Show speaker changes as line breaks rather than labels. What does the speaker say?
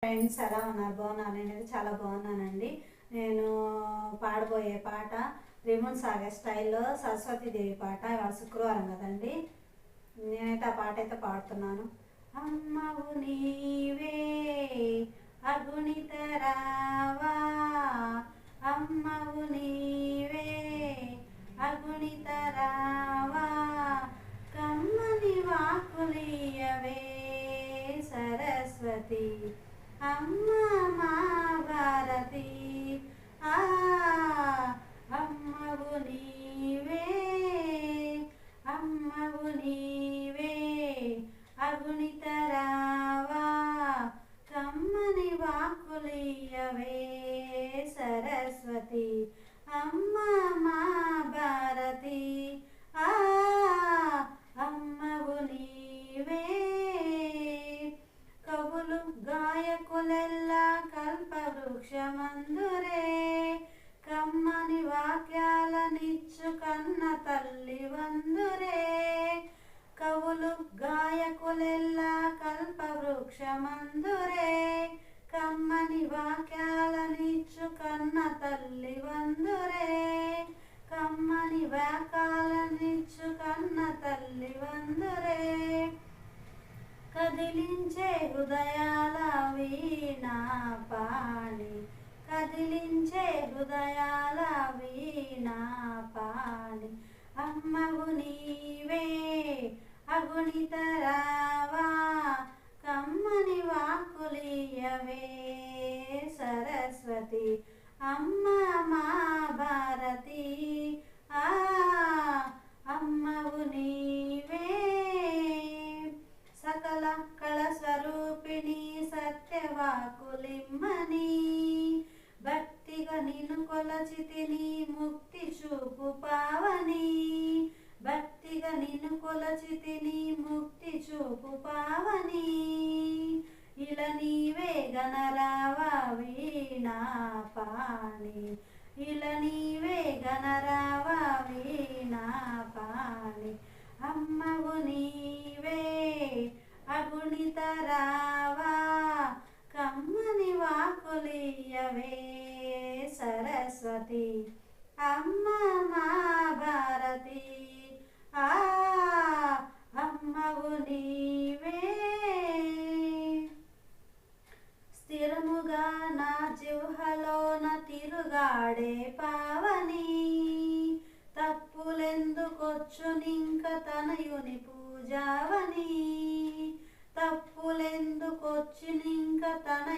Friends ఎలా ఉన్నారు? బాగున్నాను. నేనైతే చాలా బాగున్నానండి. నేను పాడబోయే పాట రిమోన్ సాగే స్టైల్లో సరస్వతీదేవి పాట. ఇవాళ శుక్రవారం కదండి. నేనైతే ఆ పాట అయితే పాడుతున్నాను. అమ్మవు నీవే అగుణిత రావా, అమ్మవు నీవే అగుణిత రావా, కమ్మని వాకులియవే సరస్వతి, అమ్మ మా భారతి. అమ్మవు నీవే, అమ్మవు నీవే అగుణిత రావా, కమ్మని వాకులియవే సరస్వతి, అమ్మ మా భారతి. అమ్మవు నీవే. కవులు గాయకులెల్లా కల్పవృక్షమందురే, కమ్మని వాక్యాలనిచ్చు కన్న తల్లి వందురే. కవులు గాయకులెల్లా కల్పవృక్షమందురే, కమ్మని వాక్యాలనిచ్చు కన్న తల్లి వందురే. కమ్మని వాక్యాలనిచ్చు కన్న తల్లి వందురే. కదిలించే హృదయాల వీణా పాణి, కదిలించే హృదయాల వీణా పాణి, అమ్మవు నీవే అగుణిత రావా, కమ్మని వాకులియవే సరస్వతి, అమ్మ మా భారతి. అమ్మవు నీవే. సకల కళ స్వరూపిణి సత్యవాకులిమ్మని, భక్తిగా నిన్ను కొలచితిని ముక్తి చూపు పావని, భక్తిగా నిన్ను కొలచితిని ముక్తి చూపు పావని. ఇలా నీవే గణరావా వీణా పాణి, ఇలా నీవే గణరావా వీణా పాణి, అమ్మవు నీవే అగుణిత రావా, కమ్మని వాకులియవే సరస్వతి, అమ్మ మా భారతి. అమ్మవు నీవే. స్థిరముగా నా జిహ్వలోన తిరుగాడే పావని, తప్పులెందుకొచ్చునింక తనయుని పూజావని, తప్పులెందుకొచ్చునింక తన